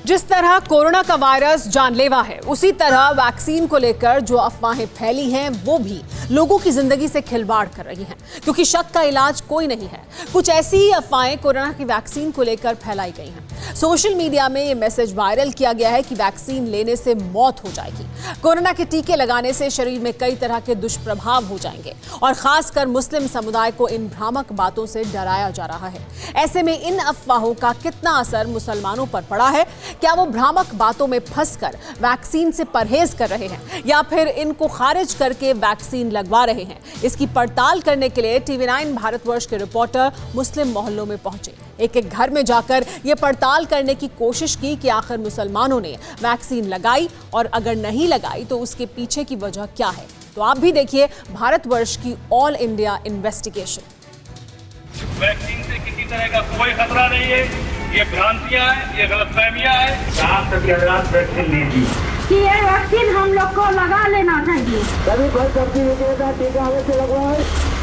जिस तरह कोरोना का वायरस जानलेवा है, उसी तरह वैक्सीन को लेकर जो अफवाहें फैली हैं वो भी लोगों की जिंदगी से खिलवाड़ कर रही हैं, क्योंकि शक का इलाज कोई नहीं है। कुछ ऐसी ही अफवाहें कोरोना की वैक्सीन को लेकर फैलाई गई हैं। सोशल मीडिया में ये मैसेज वायरल किया गया है कि वैक्सीन लेने से मौत हो जाएगी, कोरोना के टीके लगाने से शरीर में कई तरह के दुष्प्रभाव हो जाएंगे और खासकर मुस्लिम समुदाय को इन भ्रामक बातों से डराया जा रहा है। ऐसे में इन अफवाहों का कितना असर मुसलमानों पर पड़ा है? क्या वो भ्रामक बातों में फंसकर वैक्सीन से परहेज कर रहे हैं या फिर इनको खारिज करके वैक्सीन लगवा रहे हैं? इसकी पड़ताल करने के लिए TV9 भारतवर्ष के रिपोर्टर मुस्लिम मोहल्लों में पहुंचे। एक एक घर में जाकर ये पड़ताल करने की कोशिश की कि आखिर मुसलमानों ने वैक्सीन लगाई और अगर नहीं लगाई तो उसके पीछे की वजह क्या है। तो आप भी देखिए भारतवर्ष की ऑल इंडिया इन्वेस्टिगेशन। वैक्सीन से किसी तरह का कोई खतरा नहीं है, ये भ्रांतियां हैं, ये गलतफहमियां हैं। आप सभी हजरात वैक्सीन लीजिए कि ये वैक्सीन हम लोग को लगा लेना चाहिए। सभी घर सब्जी टीका अवश्य लगवाएं।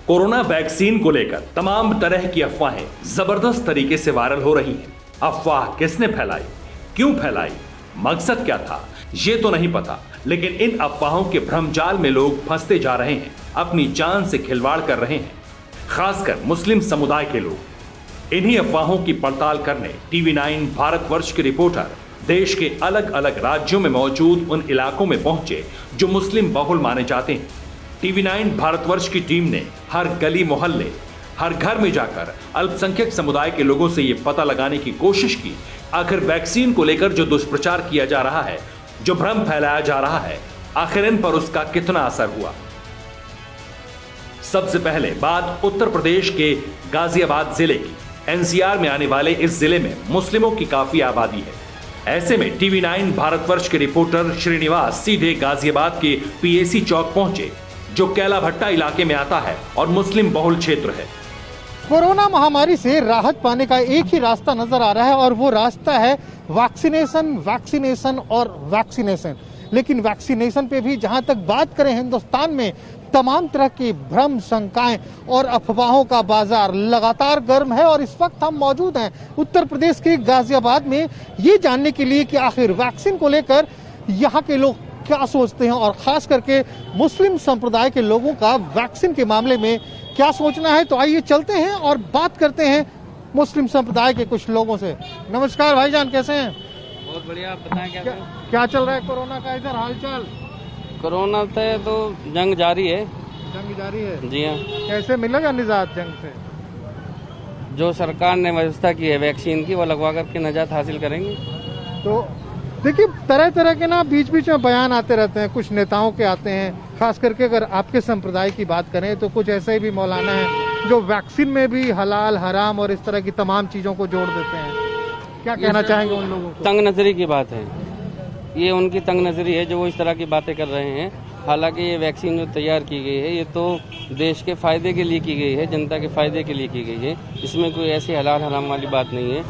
कोरोना वैक्सीन को लेकर तमाम तरह की अफवाहें जबरदस्त तरीके से वायरल हो रही हैं। अफवाह किसने फैलाई, क्यों फैलाई, मकसद क्या था, ये तो नहीं पता, लेकिन इन अफवाहों के भ्रमजाल में लोग फंसते जा रहे हैं, अपनी जान से खिलवाड़ कर रहे हैं, खासकर मुस्लिम समुदाय के लोग। इन्हीं अफवाहों की पड़ताल करने TV9 भारतवर्ष के रिपोर्टर देश के अलग अलग राज्यों में मौजूद उन इलाकों में पहुंचे जो मुस्लिम बहुल माने जाते हैं। TV9 भारतवर्ष की टीम ने हर गली मोहल्ले, हर घर में जाकर अल्पसंख्यक समुदाय के लोगों से यह पता लगाने की कोशिश की आखिर वैक्सीन को लेकर जो दुष्प्रचार किया जा रहा है, जो भ्रम फैलाया जा रहा है, आखिर इन पर उसका कितना असर हुआ। सबसे पहले बात उत्तर प्रदेश के गाजियाबाद जिले की। NCR में आने वाले इस जिले में मुस्लिमों की काफी आबादी है। ऐसे में TV9 भारतवर्ष के रिपोर्टर श्रीनिवास सीधे गाजियाबाद के PAC चौक पहुंचे, जो कैला भट्टा इलाके में आता है और मुस्लिम बहुल क्षेत्र है। कोरोना महामारी से राहत पाने का एक ही रास्ता नजर आ रहा है और वो रास्ता है वैक्सीनेशन, वैक्सीनेशन और वैक्सीनेशन। लेकिन वैक्सीनेशन पे भी जहां तक बात करें, हिंदुस्तान में तमाम तरह की भ्रम, शंकाएं और अफवाहों का बाजार लगातार गर्म है। और इस वक्त हम मौजूद हैं उत्तर प्रदेश के गाजियाबाद में, ये जानने के लिए कि आखिर वैक्सीन को लेकर यहाँ के लोग क्या सोचते हैं और खास करके मुस्लिम संप्रदाय के लोगों का वैक्सीन के मामले में क्या सोचना है। तो आइए चलते हैं और बात करते हैं मुस्लिम संप्रदाय के कुछ लोगों से। नमस्कार भाईजान, कैसे हैं? बहुत बढ़िया। आप बताएं क्या चल रहा है कोरोना का इधर हालचाल? कोरोना से तो जंग जारी है। जंग जारी है? जी हाँ। कैसे मिलेगा निजात जंग से? जो सरकार ने व्यवस्था की है वैक्सीन की, वो लगवा करके निजात हासिल करेंगे। तो देखिए, तरह तरह के ना बीच बीच में बयान आते रहते हैं, कुछ नेताओं के आते हैं। खास करके अगर आपके संप्रदाय की बात करें तो कुछ ऐसे भी मौलाना हैं जो वैक्सीन में भी हलाल, हराम और इस तरह की तमाम चीजों को जोड़ देते हैं। क्या कहना चाहेंगे उन लोगों को? तंग नजरी की बात है, ये उनकी तंग नजरी है जो वो इस तरह की बातें कर रहे हैं। हालांकि ये वैक्सीन जो तैयार की गई है, ये तो देश के फायदे के लिए की गई है, जनता के फायदे के लिए की गई है। इसमें कोई ऐसी हलाल हराम वाली बात नहीं है।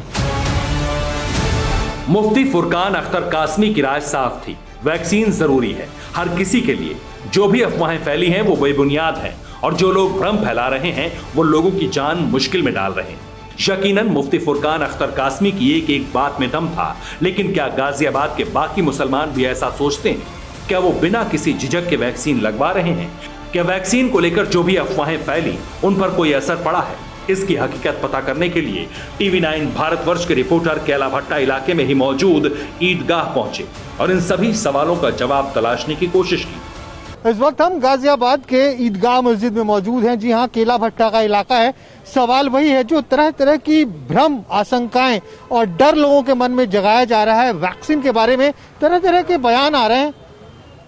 मुफ्ती फुरकान अख्तर कासमी की राय साफ थी, वैक्सीन जरूरी है हर किसी के लिए। जो भी अफवाहें फैली हैं वो बेबुनियाद हैं और जो लोग भ्रम फैला रहे हैं वो लोगों की जान मुश्किल में डाल रहे हैं। यकीनन मुफ्ती फुरकान अख्तर कासमी की एक एक बात में दम था, लेकिन क्या गाजियाबाद के बाकी मुसलमान भी ऐसा सोचते हैं? क्या वो बिना किसी झिझक के वैक्सीन लगवा रहे हैं? क्या वैक्सीन को लेकर जो भी अफवाहें फैली उन पर कोई असर पड़ा है? इसकी हकीकत पता करने के लिए TV9 भारतवर्ष के रिपोर्टर कैला भट्टा इलाके में ही मौजूद ईदगाह पहुंचे और इन सभी सवालों का जवाब तलाशने की कोशिश की। इस वक्त हम गाजियाबाद के ईदगाह मस्जिद में मौजूद हैं। जी हाँ, केला भट्टा का इलाका है। सवाल वही है जो तरह तरह की भ्रम, आशंकाएं और डर लोगों के मन में जगाया जा रहा है। वैक्सीन के बारे में तरह तरह के बयान आ रहे हैं,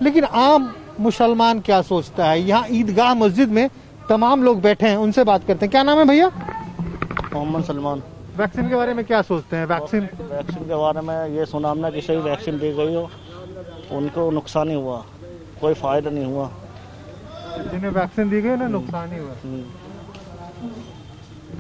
लेकिन आम मुसलमान क्या सोचता है? यहाँ ईदगाह मस्जिद में तमाम लोग बैठे हैं, उनसे बात करते हैं। क्या नाम है भैया? मोहम्मद सलमान। वैक्सीन के बारे में क्या सोचते हैं? वैक्सीन के बारे में ये सुना हमने, जिसे भी वैक्सीन दी गई हो उनको नुकसान ही हुआ, कोई फायदा नहीं हुआ। जिन्हें वैक्सीन दी गई ना, नुकसान ही हुआ।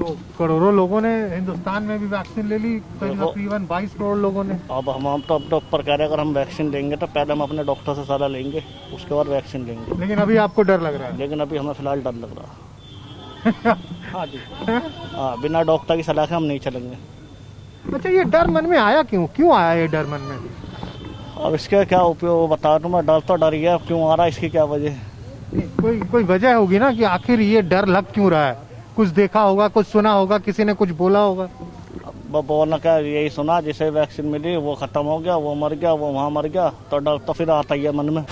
तो करोड़ों लोगों ने हिंदुस्तान में भी वैक्सीन ले ली, तकरीबन 22 करोड़ लोगों ने। अब हम तो अपने ऊपर कह रहे हैं, अगर हम वैक्सीन लेंगे तो पहले हम अपने डॉक्टर से सलाह लेंगे, उसके बाद वैक्सीन लेंगे। लेकिन अभी आपको डर लग रहा है? लेकिन अभी हमें फिलहाल डर लग रहा है। हाँ जी, हाँ, बिना डॉक्टर की सलाह के हम नहीं चलेंगे। अच्छा, ये डर मन में आया क्यों आया ये डर मन में? अब इसका क्या उपयोग बता दूं मैं, डर तो डर गया, क्यों आ रहा है इसकी क्या वजह? कोई वजह होगी ना कि आखिर ये डर लग क्यों रहा है? कुछ देखा होगा, कुछ सुना होगा, किसी ने कुछ बोला होगा। अब बोलना क्या, यही सुना जिसे वैक्सीन मिली वो खत्म हो गया, वो मर गया, वो वहाँ मर गया, तो डर तो फिर आता ही है मन में।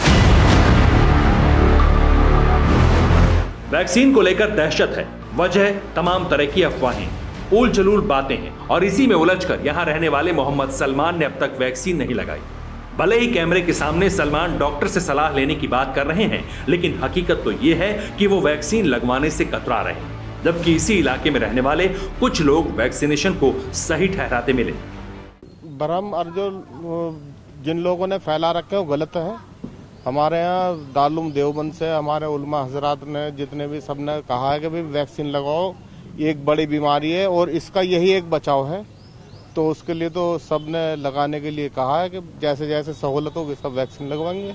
वैक्सीन को लेकर दहशत है, वजह तमाम तरह की अफवाहें, उल जलूल बातें हैं और इसी में उलझकर यहां रहने वाले मोहम्मद सलमान ने अब तक वैक्सीन नहीं लगाई। भले ही कैमरे के सामने सलमान डॉक्टर से सलाह लेने की बात कर रहे हैं, लेकिन हकीकत तो ये है कि वो वैक्सीन लगवाने से कतरा रहे हैं, जबकि इसी इलाके में रहने वाले कुछ लोग वैक्सीनेशन को सही ठहराते मिले। भ्रम और जो जिन लोगों ने फैला रखे हैं वो गलत है। हमारे यहाँ दारुल देवबंद से हमारे उलमा हजरात ने जितने भी सब ने कहा है कि भाई वैक्सीन लगाओ, ये एक बड़ी बीमारी है और इसका यही एक बचाव है, तो उसके लिए तो सब ने लगाने के लिए कहा है कि जैसे जैसे सहूलत होगी सब वैक्सीन लगवाएंगे।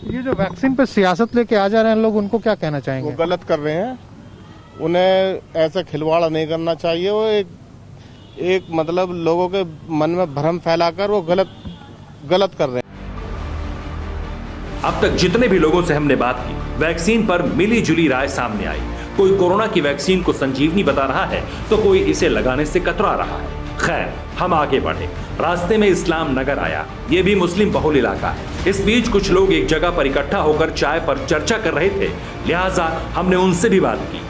ये जो वैक्सीन पे सियासत लेके आ जा रहे हैं लोग, उनको क्या कहना चाहेंगे? वो गलत कर रहे हैं, उन्हें ऐसा खिलवाड़ नहीं करना चाहिए। वो एक मतलब लोगों के मन में भ्रम फैलाकर वो गलत कर रहे हैं। अब तक जितने भी लोगों से हमने बात की, वैक्सीन पर मिली जुली राय सामने आई। कोई कोरोना की वैक्सीन को संजीवनी बता रहा है तो कोई इसे लगाने से कतरा रहा है। खैर, हम आगे बढ़े। रास्ते में इस्लाम नगर आया, ये भी मुस्लिम बहुल इलाका है। इस बीच कुछ लोग एक जगह पर इकट्ठा होकर चाय पर चर्चा कर रहे थे, लिहाजा हमने उनसे भी बात की।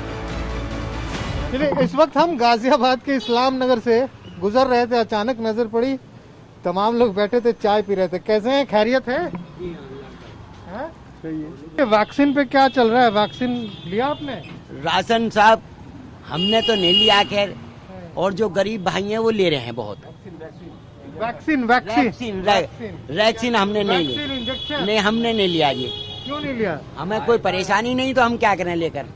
इस वक्त हम गाजियाबाद के इस्लाम नगर से गुजर रहे थे, अचानक नजर पड़ी तमाम लोग बैठे थे, चाय पी रहे थे। कैसे हैं, खैरियत है? वैक्सीन पे क्या चल रहा है? वैक्सीन लिया आपने? राशन साहब हमने तो नहीं लिया, खैर, और जो गरीब भाई हैं वो ले रहे हैं बहुत। वैक्सीन वैक्सीन हमने नहीं लिया। नहीं, हमने नहीं लिया। ये क्यों नहीं लिया? हमें कोई परेशानी नहीं, तो हम क्या करें लेकर,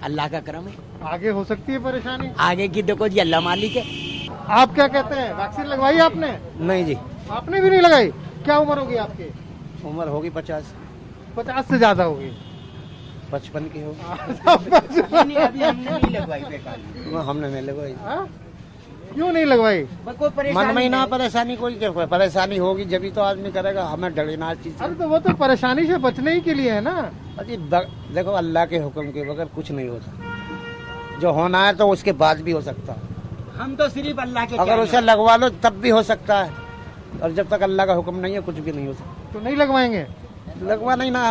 अल्लाह का करम है। आगे हो सकती है परेशानी, आगे की देखो जी, अल्लाह मालिक है। आप क्या कहते हैं, वैक्सीन लगवाई आपने? नहीं जी, आपने भी नहीं लगाई? क्या उम्र होगी आपकी? उम्र होगी 50 से ज्यादा होगी। 55 की होगी। अभी हमने नहीं लगवाई, बेकार हमने नहीं लगवाई। क्यों नहीं लगवाई? मन में ना परेशानी, कोई परेशानी होगी जब तो आदमी करेगा, हमें डरना चीज। अरे तो वो तो परेशानी से बचने ही के लिए है ना। अजी देखो, अल्लाह के हुक्म के बगैर कुछ नहीं होता, जो होना है तो उसके बाद भी हो सकता है। हम तो सिर्फ अल्लाह के, अगर उसे लगवा लो तब भी हो सकता है, और जब तक अल्लाह का हुक्म नहीं है कुछ भी नहीं हो सकता। तो नहीं लगवाएंगे? लगवाना ही ना,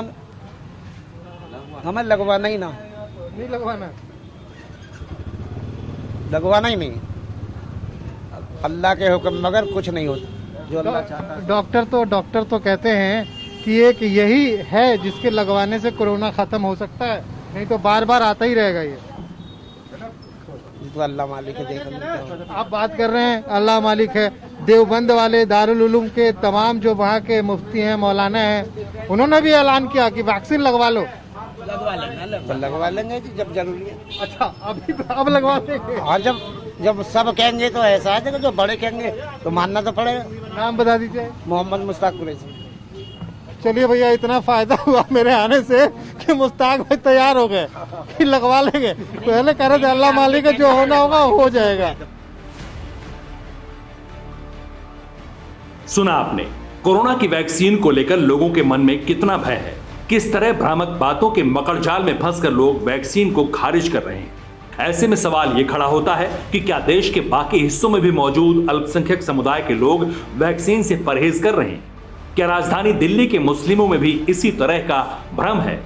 हमें लगवाना ही ना, नहीं लगवाना, लगवाना ही नहीं। अल्लाह के हुक्म मगर कुछ नहीं होता, जो अल्लाह चाहता है। डॉक्टर तो कहते हैं कि एक यही है जिसके लगवाने से कोरोना खत्म हो सकता है, नहीं तो बार बार आता ही रहेगा ये। तो अल्लाह मालिक है। आप बात कर रहे हैं अल्लाह मालिक है। देवबंद वाले दारुल उलूम के तमाम जो वहाँ के मुफ्ती हैं, मौलाना हैं, उन्होंने भी ऐलान किया कि वैक्सीन लगवा लो। लगवा लेंगे जी, जब जरूरी है। अच्छा, अब लगवा लेंगे? हाँ, जब सब कहेंगे तो ऐसा है, जो बड़े कहेंगे तो मानना तो पड़ेगा। नाम बता दीजिए। मोहम्मद मुश्ताक कुरैशी। चलिए भैया, इतना फायदा हुआ मेरे आने से कि मुश्ताक भाई तैयार हो गए कि लगवा लेंगे। पहले कह रहे थे अल्लाह मालिक है, जो होना होगा हो जाएगा। सुना आपने, कोरोना की वैक्सीन को लेकर लोगों के मन में कितना भय है, किस तरह भ्रामक बातों के मकड़जाल में फंसकर लोग वैक्सीन को खारिज कर रहे हैं। ऐसे में सवाल ये खड़ा होता है कि क्या देश के बाकी हिस्सों में भी मौजूद अल्पसंख्यक समुदाय के लोग वैक्सीन से परहेज कर रहे हैं? क्या राजधानी दिल्ली के मुस्लिमों में भी इसी तरह का भ्रम है?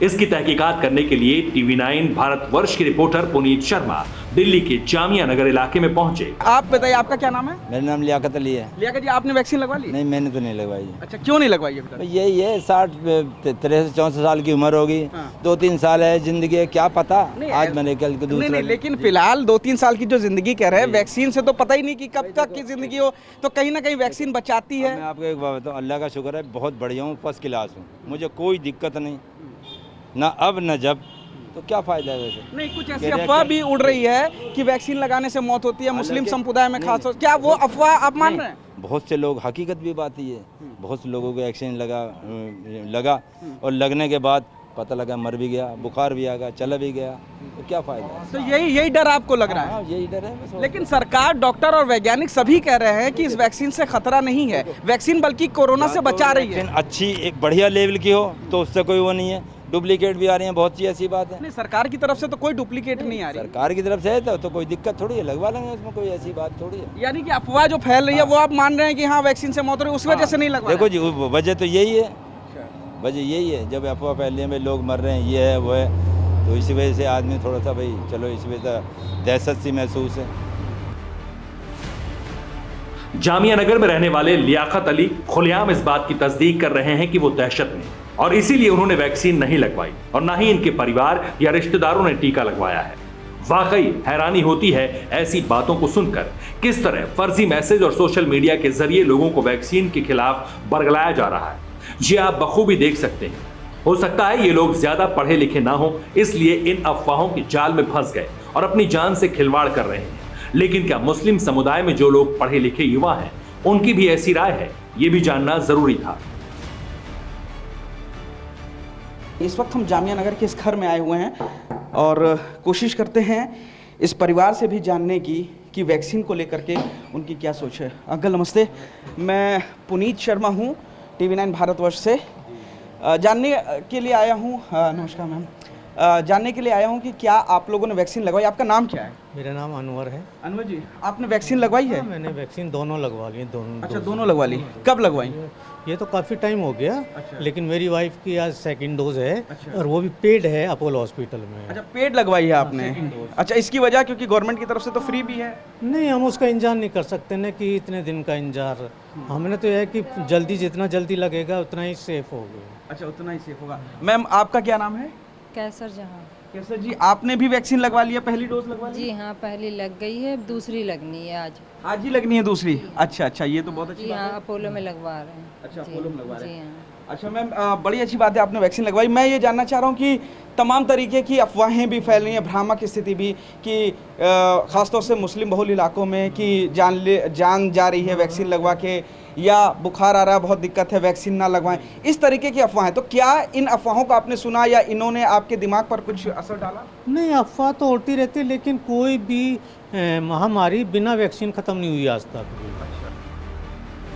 इसकी तहकीकात करने के लिए TV9 भारतवर्ष के रिपोर्टर पुनीत शर्मा दिल्ली के जामिया नगर इलाके में पहुंचे। आप बताइए, आपका क्या नाम है? मेरा नाम लियाकत अली है। लियाकत जी, आपने वैक्सीन लगवा ली? नहीं, मैंने तो नहीं लगवाई। अच्छा, क्यों नहीं लगवाई? यही है, 63-64 साल की उम्र होगी। हाँ। 2-3 साल है जिंदगी है, क्या पता आज मैंने कल को दूसरा। नहीं, लेकिन फिलहाल 2-3 साल की जो जिंदगी कह रहे हैं, वैक्सीन से तो पता ही नहीं कि कब तक की जिंदगी हो, तो कहीं ना कहीं वैक्सीन बचाती है। मैं आपको एक बात बताऊँ, अल्लाह का शुक्र है, बहुत बढ़िया हूँ, फर्स्ट क्लास हूँ, मुझे कोई दिक्कत नहीं, ना अब न जब, तो क्या फायदा है वैसे? नहीं, कुछ ऐसी अफवाह भी उड़ रही है कि वैक्सीन लगाने से मौत होती है मुस्लिम समुदाय में खास तौर, क्या वो अफवाह आप मान रहे हैं? बहुत से लोग, हकीकत भी बात ही है, बहुत से लोगों को वैक्सीन लगा और लगने के बाद पता लगा मर भी गया, बुखार भी आ गया, चला भी गया, तो क्या फायदा है? तो यही डर आपको लग रहा है? हाँ, यही डर है बस। लेकिन सरकार, डॉक्टर और वैज्ञानिक सभी कह रहे हैं कि इस वैक्सीन से खतरा नहीं है, वैक्सीन बल्कि कोरोना से बचा रही है। अच्छी एक बढ़िया लेवल की हो तो उससे कोई वो नहीं है, डुप्लीकेट भी आ रही है, बहुत सी ऐसी बात है। नहीं, सरकार की तरफ से तो कोई डुप्लीकेट नहीं आ रही। सरकार की तरफ से है तो कोई दिक्कत थोड़ी है, लगवा लेंगे, उसमें कोई ऐसी बात थोड़ी है। यानी कि अफवाह जो फैल रही है वो आप मान रहे हैं कि हाँ वैक्सीन से मौत हो रही है, उस वजह से नहीं लगवा? देखो जी, वजह तो यही है, वजह यही है, जब अफवाह फैल रही है भाई लोग मर रहे हैं, ये है वो है, तो इसी वजह से आदमी थोड़ा सा भाई चलो इस वजह से दहशत सी महसूस है। जामिया नगर में रहने वाले लियाकत अली खुलेआम इस बात की तस्दीक कर रहे हैं कि वो दहशत में, और इसीलिए उन्होंने वैक्सीन नहीं लगवाई और ना ही इनके परिवार या रिश्तेदारों ने टीका लगवाया है। वाकई हैरानी होती है ऐसी बातों को सुनकर, किस तरह फर्जी मैसेज और सोशल मीडिया के जरिए लोगों को वैक्सीन के खिलाफ बरगलाया जा रहा है। ये आप बखूबी देख सकते हैं। हो सकता है ये लोग ज्यादा पढ़े लिखे ना हो, इसलिए इन अफवाहों के जाल में फंस गए और अपनी जान से खिलवाड़ कर रहे हैं। लेकिन क्या मुस्लिम समुदाय में जो लोग पढ़े लिखे युवा हैं, उनकी भी ऐसी राय है? ये भी जानना जरूरी था। इस वक्त हम जामिया नगर के इस घर में आए हुए हैं और कोशिश करते हैं इस परिवार से भी जानने की कि वैक्सीन को लेकर के उनकी क्या सोच है। अंकल नमस्ते, मैं पुनीत शर्मा हूँ TV9 भारतवर्ष से। जानने के लिए आया हूँ, नमस्कार मैम, जानने के लिए आया हूँ कि क्या आप लोगों ने वैक्सीन लगवाई? आपका नाम क्या है? मेरा नाम अनवर है। अनवर जी, आपने वैक्सीन लगवाई है? मैंने वैक्सीन दोनों लगवा ली, दोनों। अच्छा, दोनों लगवा ली। कब लगवाई? ये तो काफ़ी टाइम हो गया। अच्छा। लेकिन मेरी वाइफ की आज सेकंड डोज है। अच्छा। और वो भी पेड है, अपोलो हॉस्पिटल में। अच्छा, पेड लगवाई है आपने? अच्छा, इसकी वजह क्योंकि गवर्नमेंट की तरफ से तो फ्री भी है? नहीं, हम उसका इंतजार नहीं कर सकते ना कि इतने दिन का इंतजार। हमने तो यह है कि जल्दी, जितना जल्दी लगेगा उतना ही सेफ होगा। अच्छा, उतना ही सेफ होगा। मैम, आपका क्या नाम है? कैसर जहाँ। कैसर जी, आपने भी वैक्सीन लगवा लिया? पहली डोज लगवा ली? जी हाँ, पहली लग गई है, दूसरी लगनी है आज। आज ही लगनी है दूसरी? अच्छा अच्छा, ये तो बहुत अच्छी बात है। अपोलो में लगवा रहे हैं। अच्छा, अपोलो में लगवा रहे हैं। हाँ। अच्छा मैम, बड़ी अच्छी बात है आपने वैक्सीन लगवाई। मैं ये जानना चाह रहा हूँ कि तमाम तरीके की अफवाहें भी फैल रही हैं, भ्रामक स्थिति भी, कि ख़ासतौर से मुस्लिम बहुल इलाकों में कि जान जा रही है वैक्सीन लगवा के, या बुखार आ रहा है, बहुत दिक्कत है, वैक्सीन ना लगवाएं, इस तरीके की अफवाहें। तो क्या इन अफवाहों को आपने सुना या इन्होंने आपके दिमाग पर कुछ असर डाला? नहीं, अफवाह तो होती रहती है, लेकिन कोई भी महामारी बिना वैक्सीन ख़त्म नहीं हुई आज तक।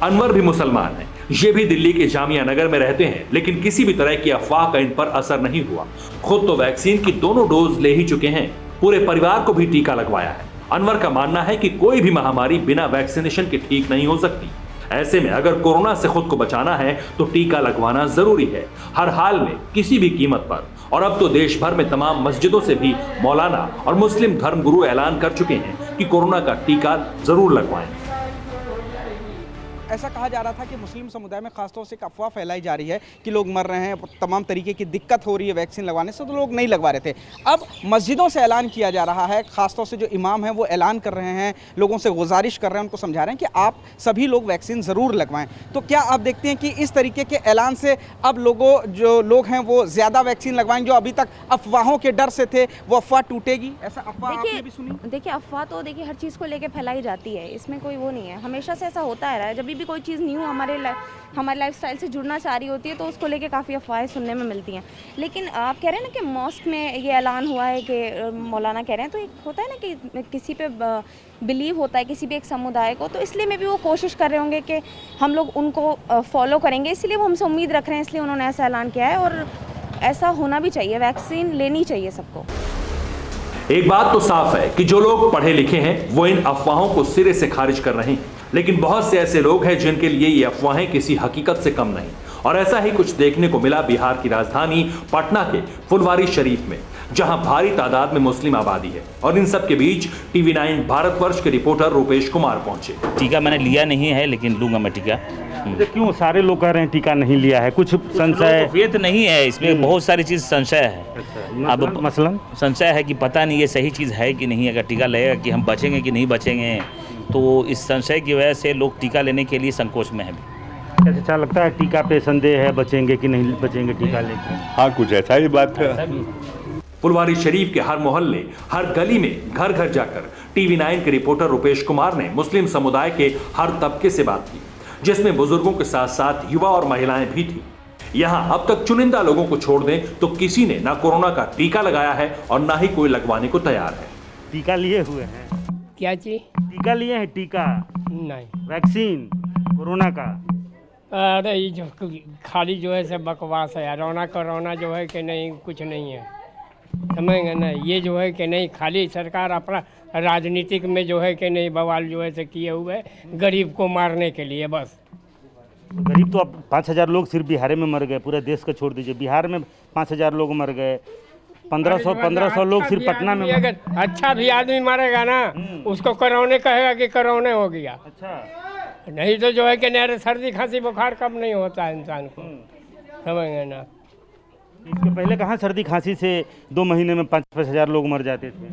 अनवर भी मुसलमान है, ये भी दिल्ली के जामिया नगर में रहते हैं, लेकिन किसी भी तरह की अफवाह का इन पर असर नहीं हुआ। खुद तो वैक्सीन की दोनों डोज ले ही चुके हैं, पूरे परिवार को भी टीका लगवाया है। अनवर का मानना है कि कोई भी महामारी बिना वैक्सीनेशन के ठीक नहीं हो सकती। ऐसे में अगर कोरोना से खुद को बचाना है तो टीका लगवाना जरूरी है, हर हाल में, किसी भी कीमत पर। और अब तो देश भर में तमाम मस्जिदों से भी मौलाना और मुस्लिम धर्मगुरु ऐलान कर चुके हैं कि कोरोना का टीका जरूर लगवाएं। ऐसा कहा जा रहा था कि मुस्लिम समुदाय में खासतौर से एक अफवाह फैलाई जा रही है कि लोग मर रहे हैं, तमाम तरीके की दिक्कत हो रही है वैक्सीन लगवाने से, तो लोग नहीं लगवा रहे थे। अब मस्जिदों से ऐलान किया जा रहा है, खासतौर से जो इमाम हैं वो ऐलान कर रहे हैं, लोगों से गुजारिश कर रहे हैं, उनको समझा रहे हैं कि आप सभी लोग वैक्सीन ज़रूर लगवाएं। तो क्या आप देखते हैं कि इस तरीके के ऐलान से अब जो लोग हैं वो ज़्यादा वैक्सीन लगवाएंगे? जो अभी तक अफवाहों के डर से थे वो अफवाह टूटेगी? ऐसा अफवाह आपने भी सुनी? देखिए, अफवाह तो देखिए हर चीज़ को लेकर फैलाई जाती है, इसमें कोई वो नहीं है, हमेशा से ऐसा होता आ रहा है। जब भी कोई चीज़ न्यू हमारे लाइफस्टाइल से जुड़ना चाह रही होती है तो उसको लेके काफ़ी अफवाहें सुनने में मिलती हैं। लेकिन आप कह रहे हैं ना कि मॉस्क में ये ऐलान हुआ है कि मौलाना कह रहे हैं, तो एक होता है ना कि किसी पे बिलीव होता है, किसी भी एक समुदाय को, तो इसलिए में भी वो कोशिश कर रहे होंगे कि हम लोग उनको फॉलो करेंगे, इसलिए वो हमसे उम्मीद रख रहे हैं, इसलिए उन्होंने ऐसा ऐलान किया है। और ऐसा होना भी चाहिए, वैक्सीन लेनी चाहिए सबको। एक बात तो साफ है कि जो लोग पढ़े लिखे हैं वो इन अफवाहों को सिरे से खारिज कर रहे हैं, लेकिन बहुत से ऐसे लोग हैं जिनके लिए ये अफवाहें किसी हकीकत से कम नहीं। और ऐसा ही कुछ देखने को मिला बिहार की राजधानी पटना के फुलवारी शरीफ में, जहां भारी तादाद में मुस्लिम आबादी है। और इन सब के बीच TV9 भारतवर्ष के रिपोर्टर रूपेश कुमार पहुंचे। टीका मैंने लिया नहीं है, लेकिन लूंगा मैं टीका। क्यों सारे लोग कह रहे हैं टीका नहीं लिया है? कुछ संशय? वेद नहीं है इसमें, बहुत सारी चीज़ संशय है। अब मसलन संशय है कि पता नहीं ये सही चीज़ है कि नहीं, अगर टीका लगेगा कि हम बचेंगे कि नहीं बचेंगे, तो इस संशय की वजह से लोग टीका लेने के लिए संकोच में हैं। कैसे अच्छा लगता है टीका पे संदेह है, बचेंगे कि नहीं बचेंगे टीका लेकर? हाँ, कुछ ऐसा ही बात है। फुलवारी शरीफ के हर मोहल्ले, हर गली में घर घर जाकर TV9 के रिपोर्टर रुपेश कुमार ने मुस्लिम समुदाय के हर तबके से बात की, जिसमें बुजुर्गों के साथ साथ युवा और महिलाएं भी थी। यहाँ अब तक चुनिंदा लोगों को छोड़ दें तो किसी ने ना कोरोना का टीका लगाया है और ना ही कोई लगवाने को तैयार है। टीका लिए हुए हैं? क्या चीज? टीका लिए हैं? टीका नहीं, वैक्सीन कोरोना का। अरे ये जो खाली जो है सब बकवास है। कोरोना जो है कि नहीं, कुछ नहीं है, समझेंगे ना। ये जो है कि नहीं, खाली सरकार अपना राजनीतिक में जो है कि नहीं बवाल जो है से किए हुए गरीब को मारने के लिए बस। गरीब तो अब 5000 लोग सिर्फ बिहार में मर गए, पूरे देश का छोड़ दीजिए। बिहार में 5000 लोग मर गए, 1500 लोग सिर्फ पटना में। अगर अच्छा भी आदमी मरेगा ना, उसको कोरोना कहेगा कि कोरोना हो गया। अच्छा, नहीं तो जो है कि नहीं, सर्दी खांसी बुखार कब नहीं होता है इंसान को, समझेंगे ना। इसके पहले कहाँ सर्दी खांसी से 2 महीने में 5-5 हजार लोग मर जाते थे?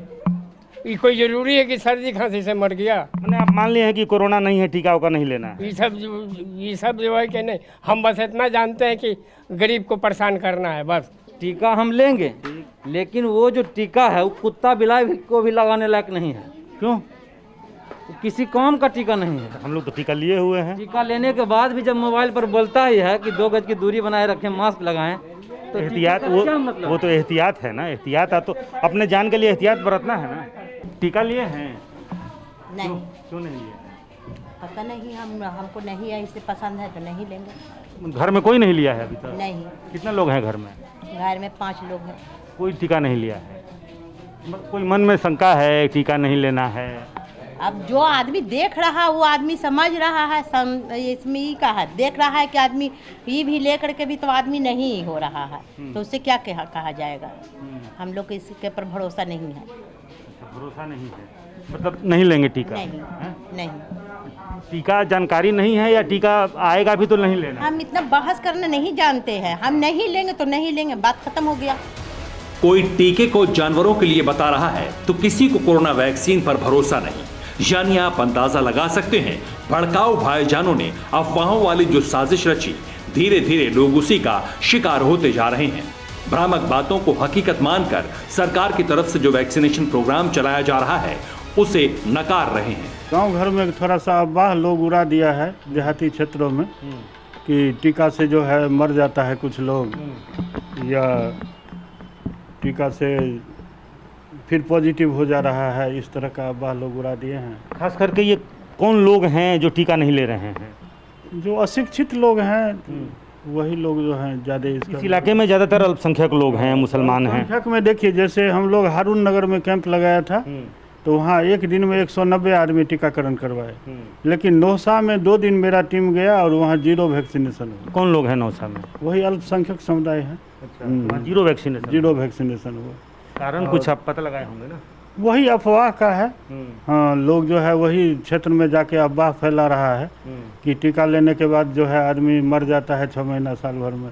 ये कोई जरूरी है कि सर्दी खांसी से मर गया? मैंने आप मान लिए हैं कि कोरोना नहीं है, टीका का नहीं लेना है। ये सब जो है कि नहीं, हम बस इतना जानते हैं कि गरीब को परेशान करना है बस। टीका हम लेंगे, लेकिन वो जो टीका है वो कुत्ता बिलाई को भी लगाने लायक नहीं है। क्यों? किसी काम का टीका नहीं है। हम लोग तो टीका लिए हुए हैं। टीका लेने के बाद भी जब मोबाइल पर बोलता ही है कि 2 गज की दूरी बनाए रखें, मास्क लगाएं, तो एहतियात वो तो एहतियात है ना। एहतियात है तो अपने जान के लिए एहतियात बरतना है ना। टीका लिए हैं? नहीं। क्यों नहीं लिए? पता नहीं, हमको नहीं है, इससे पसंद है तो नहीं लेंगे। घर में कोई नहीं लिया है अभी तक? नहीं। कितने लोग हैं घर में? घर में 5 लोग हैं। कोई टीका नहीं लिया है? कोई मन में शंका है टीका नहीं लेना है? अब जो आदमी देख रहा है वो आदमी समझ रहा है, इसमें ही कहा देख रहा है कि आदमी ये भी लेकर के भी तो आदमी नहीं हो रहा है, तो उससे क्या कहा जाएगा। हम लोग को इसके पर भरोसा नहीं है। भरोसा नहीं है मतलब नहीं लेंगे टीका? नहीं। टीका जानकारी नहीं है या टीका आएगा भी तो नहीं लेना? हम इतना बहस करना नहीं जानते हैं। हम नहीं लेंगे तो नहीं लेंगे, बात खत्म हो गया। कोई टीके को जानवरों के लिए बता रहा है तो किसी को कोरोना वैक्सीन पर भरोसा नहीं। यानी आप अंदाजा लगा सकते हैं, भड़काऊ भाईजानों ने अफवाहों वाली जो साजिश रची, धीरे धीरे लोग उसी का शिकार होते जा रहे हैं। भ्रामक बातों को हकीकत मानकर सरकार की तरफ से जो वैक्सीनेशन प्रोग्राम चलाया जा रहा है उसे नकार रहे हैं। गांव घर में थोड़ा सा अफवाह लोग उड़ा दिया है देहाती क्षेत्रों में कि टीका से जो है मर जाता है कुछ लोग, या टीका से फिर पॉजिटिव हो जा रहा है, इस तरह का अफवाह लोग उड़ा दिए हैं। खास करके ये कौन लोग हैं जो टीका नहीं ले रहे हैं? जो अशिक्षित लोग हैं वही लोग जो हैं ज़्यादा इस इलाके में ज़्यादातर अल्पसंख्यक लोग हैं, मुसलमान हैं। अल्पसंख्यक में देखिए, जैसे हम लोग हारून नगर में कैंप लगाया था तो वहाँ एक दिन में 190 आदमी टीकाकरण करवाए, लेकिन नौसा में 2 दिन मेरा टीम गया और वहाँ 0 वैक्सीनेशन हुआ। कौन लोग हैं नौसा में? वही अल्पसंख्यक समुदाय है। अच्छा, 0 वैक्सीनेशन? 0 वैक्सीनेशन हुआ। कारण कुछ आप पता लगाए होंगे ना? वही अफवाह का है। हाँ, लोग जो है वही क्षेत्र में जाके अफवाह फैला रहा है कि टीका लेने के बाद जो है आदमी मर जाता है 6 महीना साल भर में,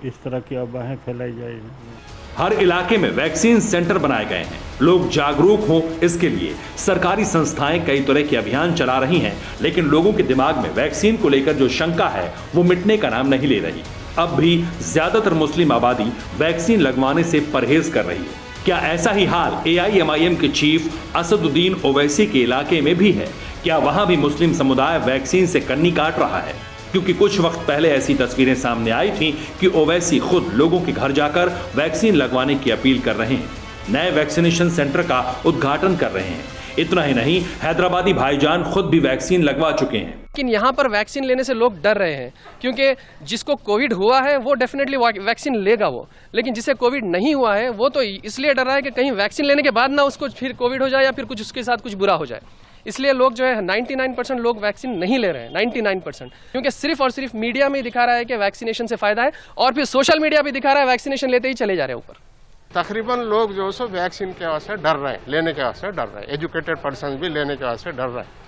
इस तरह की अफवाहें फैलाई जाएगी। हर इलाके में वैक्सीन सेंटर बनाए गए हैं। लोग जागरूक हों इसके लिए सरकारी संस्थाएं कई तरह के अभियान चला रही हैं, लेकिन लोगों के दिमाग में वैक्सीन को लेकर जो शंका है वो मिटने का नाम नहीं ले रही। अब भी ज्यादातर मुस्लिम आबादी वैक्सीन लगवाने से परहेज कर रही है। क्या ऐसा ही हाल AIMIM के चीफ असदुद्दीन ओवैसी के इलाके में भी है? क्या वहां भी मुस्लिम समुदाय वैक्सीन से कन्नी काट रहा है? क्योंकि कुछ वक्त पहले ऐसी तस्वीरें सामने आई थीं कि ओवैसी खुद लोगों के घर जाकर वैक्सीन लगवाने की अपील कर रहे हैं, नए वैक्सीनेशन सेंटर का उद्घाटन कर रहे हैं। इतना ही नहीं, हैदराबादी भाईजान खुद भी वैक्सीन लगवा चुके हैं। लेकिन यहाँ पर वैक्सीन लेने से लोग डर रहे हैं, क्योंकि जिसको कोविड हुआ है वो डेफिनेटली वैक्सीन लेगा वो, लेकिन जिसे कोविड नहीं हुआ है वो तो इसलिए डर रहा है कि कहीं वैक्सीन लेने के बाद ना उसको फिर कोविड हो जाए या फिर कुछ उसके साथ कुछ बुरा हो जाए। इसलिए लोग जो है 99% लोग वैक्सीन नहीं ले रहे हैं, 99%, क्योंकि सिर्फ और सिर्फ मीडिया में दिखा रहा है कि वैक्सीनेशन से फायदा है, और फिर सोशल मीडिया भी दिखा रहा है वैक्सीनेशन लेते ही चले जा रहे हैं ऊपर। तकरीबन लोग जो सो वैक्सीन के वास्ते डर रहे हैं, लेने के वास्ते डर रहे हैं। एजुकेटेड पर्सन भी लेने के वास्ते डर रहे हैं।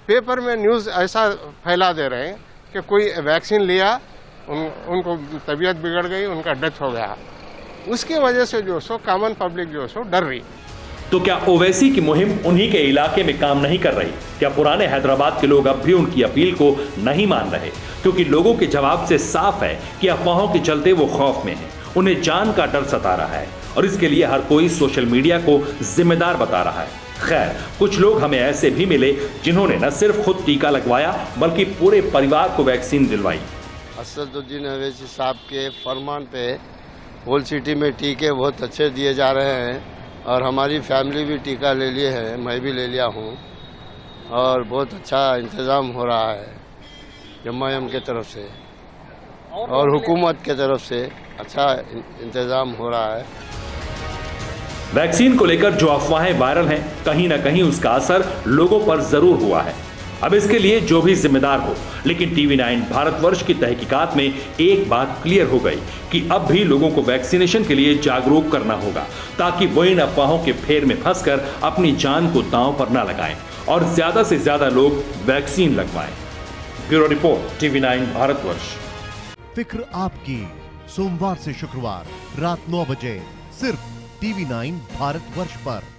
पेपर में न्यूज़ ऐसा फैला दे रहे हैं कि कोई वैक्सीन लिया, उनको तबीयत बिगड़ गई, उनका डेथ हो गया। उसकी वजह से जो सो कॉमन पब्लिक जो सो डर रही। तो क्या ओवैसी की मुहिम उन्हीं के इलाके में काम नहीं कर रही? क्या पुराने हैदराबाद के लोग अब भी उनकी अपील को नहीं मान रहे? क्योंकि लोगों के जवाब से साफ है कि अफवाहों के चलते वो खौफ में हैं। उन्हें जान का डर सता रहा है और इसके लिए हर कोई सोशल मीडिया को जिम्मेदार बता रहा है। खैर, कुछ लोग हमें ऐसे भी मिले जिन्होंने न सिर्फ खुद टीका लगवाया बल्कि पूरे परिवार को वैक्सीन दिलवाई। असदुद्दीन अवैसी साहब के फरमान पे होल सिटी में टीके बहुत अच्छे दिए जा रहे हैं और हमारी फैमिली भी टीका ले लिए है, मैं भी ले लिया हूँ और बहुत अच्छा इंतज़ाम हो रहा है एम के तरफ से और हुकूमत के तरफ से अच्छा इंतज़ाम हो रहा है। वैक्सीन को लेकर जो अफवाहें वायरल हैं, कहीं ना कहीं उसका असर लोगों पर जरूर हुआ है। अब इसके लिए जो भी जिम्मेदार हो, लेकिन TV9 भारतवर्ष की तहकीकात में एक बात क्लियर हो गई कि अब भी लोगों को वैक्सीनेशन के लिए जागरूक करना होगा ताकि वो इन अफवाहों के फेर में फंसकर अपनी जान को दांव पर न लगाएं और ज्यादा से ज्यादा लोग वैक्सीन लगवाएं। Bureau report, TV9 Bharatvarsh. फिक्र आपकी, सोमवार से शुक्रवार रात 9 बजे सिर्फ TV9 भारतवर्ष पर।